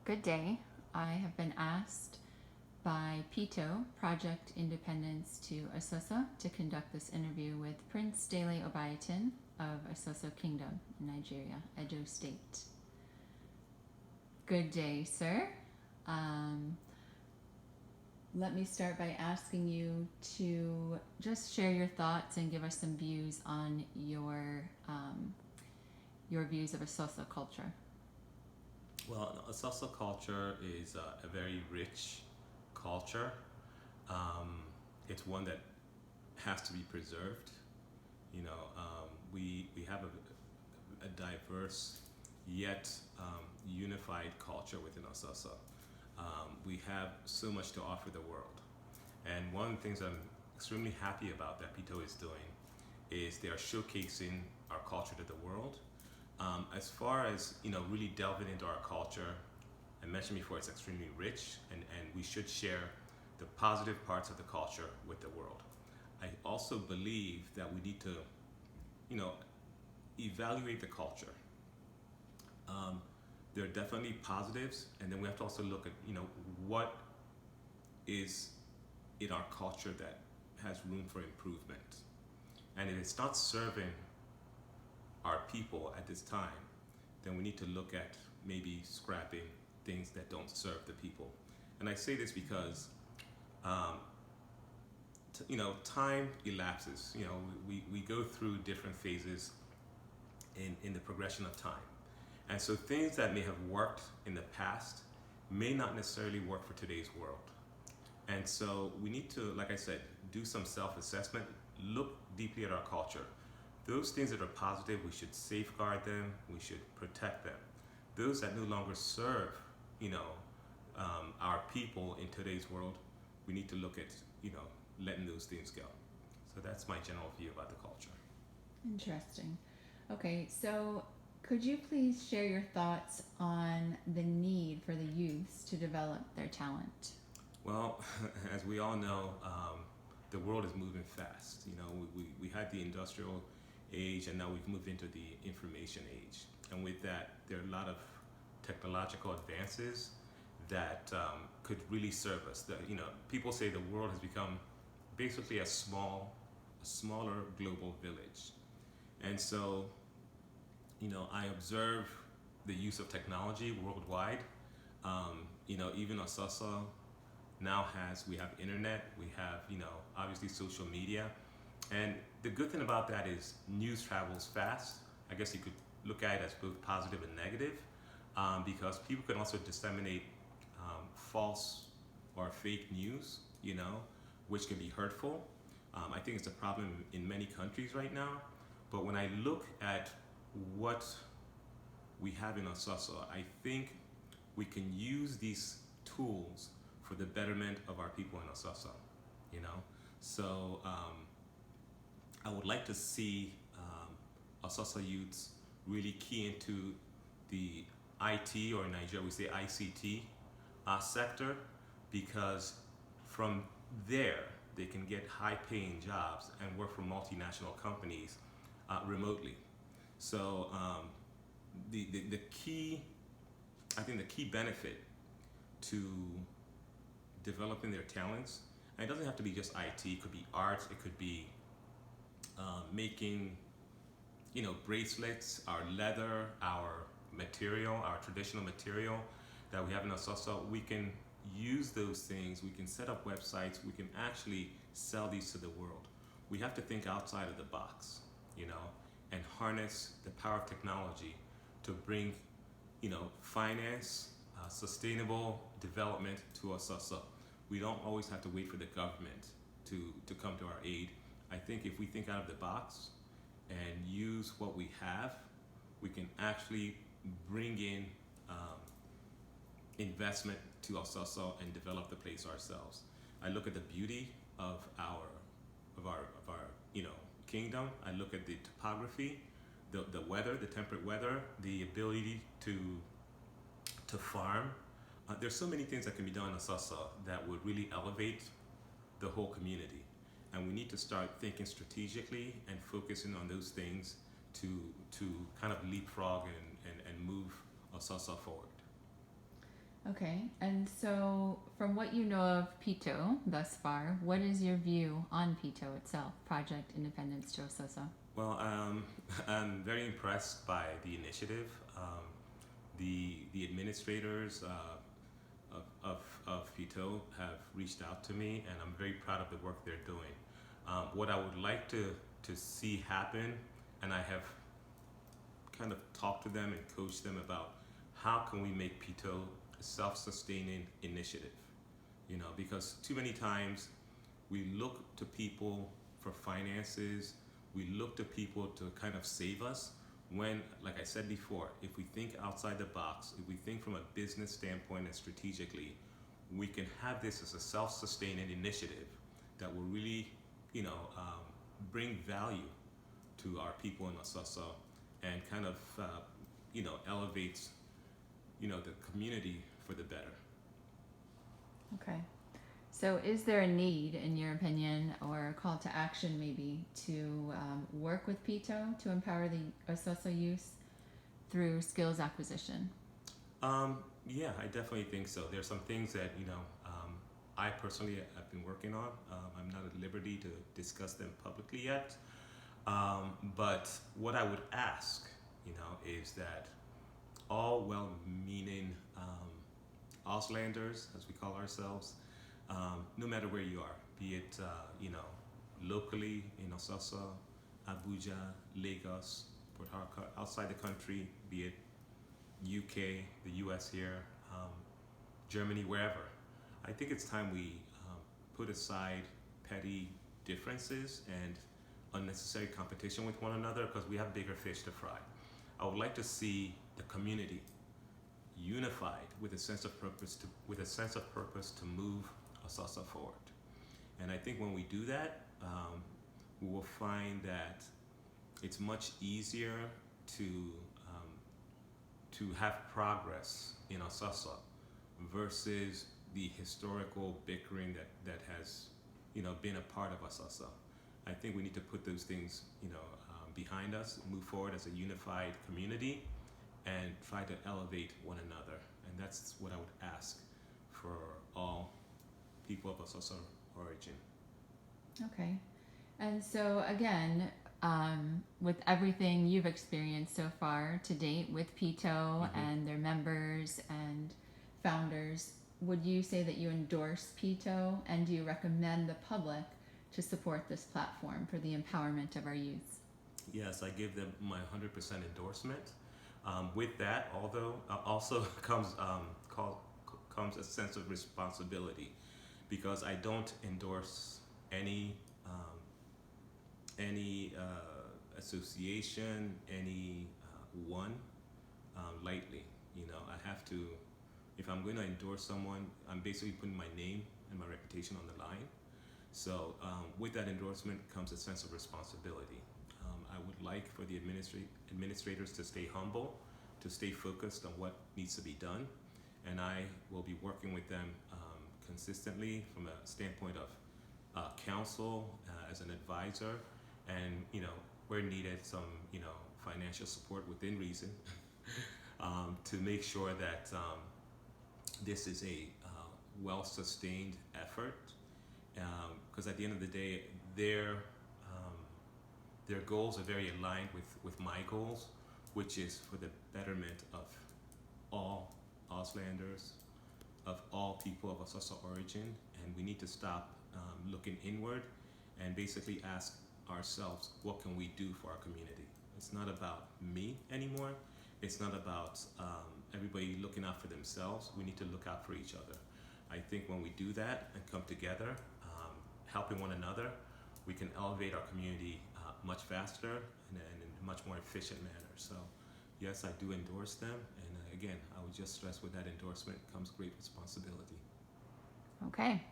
Good day. I have been asked by PITO, Project Independence to Ososo, to conduct this interview with Prince Dele Obaitan of Ososo Kingdom in Nigeria, Edo State. Good day, sir. Um, Let me start by asking you to just share your thoughts and give us some views on your views of Ososo culture. Well, Ososo culture is a very rich culture. Um, it's one that has to be preserved. We have a diverse yet unified culture within Ososo. We have so much to offer the world. And one of the things I'm extremely happy about that PITO is doing is they are showcasing our culture to the world. As far as really delving into our culture, I mentioned before it's extremely rich, and we should share the positive parts of the culture with the world. I also believe that we need to, you know, evaluate the culture. Um, there are definitely positives, and then we have to also look at what is in our culture that has room for improvement. And if it's not serving our people at this time, then we need to look at maybe scrapping things that don't serve the people. And I say this because, um, time elapses. We go through different phases in the progression of time. And so things that may have worked in the past may not necessarily work for today's world. And so we need to, like I said, do some self-assessment, look deeply at our culture. Those things that are positive, we should safeguard them, we should protect them. Those that no longer serve, our people in today's world, we need to look at, letting those things go. So that's my general view about the culture. Interesting. Okay, so could you please share your thoughts on the need for the youths to develop their talent? Well, as we all know, the world is moving fast. We had the industrial age, and now we've moved into the information age. And with that, there are a lot of technological advances that could really serve us. People say the world has become basically a smaller global village. And so, I observe the use of technology worldwide. Even Ososo now we have internet, we have, obviously social media. And the good thing about that is news travels fast. I guess you could look at it as both positive and negative, because people can also disseminate false or fake news, which can be hurtful. I think it's a problem in many countries right now. But when I look at what we have in Ososo, I think we can use these tools for the betterment of our people in Ososo. So I would like to see Ososo youths really key into the IT, or in Nigeria we say ICT sector, because from there they can get high-paying jobs and work for multinational companies remotely. So the key, I think the key benefit to developing their talents, and it doesn't have to be just IT, it could be art, it could be making, bracelets, our leather, our material, our traditional material that we have in Ososo. We can use those things, we can set up websites, we can actually sell these to the world. We have to think outside of the box, and harness the power of technology to bring, finance, sustainable development to Ososo. We don't always have to wait for the government to come to our aid. I think if we think out of the box and use what we have, we can actually bring in investment to Ososo and develop the place ourselves. I look at the beauty of our kingdom. I look at the topography, the weather, the temperate weather, the ability to farm. There's so many things that can be done in Ososo that would really elevate the whole community. And we need to start thinking strategically and focusing on those things to kind of leapfrog and move Ososo forward. Okay, and so from what you know of PITO thus far, what is your view on PITO itself, Project Independence to Ososo? Well, I'm very impressed by the initiative. The administrators of PITO have reached out to me, and I'm very proud of the work they're doing. What I would like to see happen, and I have kind of talked to them and coached them about how can we make PITO a self-sustaining initiative, because too many times we look to people for finances, we look to people to kind of save us when, like I said before, if we think outside the box, if we think from a business standpoint and strategically, we can have this as a self-sustaining initiative that will really, bring value to our people in Ososo and kind of, elevates, the community for the better. Okay. So, is there a need, in your opinion, or a call to action maybe, to work with PITO to empower the Ososo youth through skills acquisition? Yeah, I definitely think so. There's some things that, I personally have been working on. I'm not at liberty to discuss them publicly yet. But what I would ask, is that all well-meaning Auslanders, as we call ourselves, no matter where you are, be it locally in Ososo, Abuja, Lagos, Port Harcourt, outside the country, be it UK, the US here, Germany, wherever. I think it's time we put aside petty differences and unnecessary competition with one another because we have bigger fish to fry. I would like to see the community unified with a sense of purpose to move Ososo forward. And I think when we do that, we will find that it's much easier to have progress in Ososo versus the historical bickering that has been a part of Ososo. I think we need to put those things behind us, move forward as a unified community, and try to elevate one another. And that's what I would ask for all people of Ososo origin. Okay. And so, again, with everything you've experienced so far to date with PITO and their members and founders, would you say that you endorse PITO, and do you recommend the public to support this platform for the empowerment of our youth? Yes, I give them my 100% endorsement. With that, although also comes a sense of responsibility, because I don't endorse any association, any one lightly. I have to. If I'm going to endorse someone, I'm basically putting my name and my reputation on the line. So with that endorsement comes a sense of responsibility. I would like for the administrators to stay humble, to stay focused on what needs to be done, and I will be working with them consistently from a standpoint of counsel as an advisor, and where needed, some financial support within reason to make sure that this is a well-sustained effort, because at the end of the day, their goals are very aligned with my goals, which is for the betterment of all Auslanders, of all people of Ososo origin, and we need to stop looking inward and basically ask ourselves, what can we do for our community? It's not about me anymore. It's not about everybody looking out for themselves. We need to look out for each other. I think when we do that and come together, helping one another, we can elevate our community much faster and in a much more efficient manner. So yes, I do endorse them, and again, I would just stress with that endorsement comes great responsibility. Okay.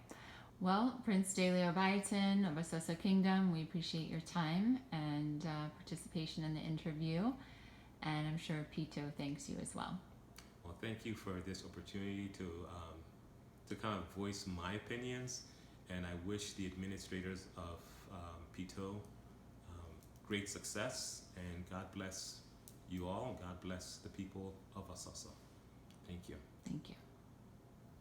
Well, Prince Dele Obaitan of Ososo Kingdom, we appreciate your time and participation in the interview, and I'm sure PITO thanks you as well. Well, thank you for this opportunity to kind of voice my opinions, and I wish the administrators of PITO great success, and God bless you all, and God bless the people of Ososo. Thank you. Thank you.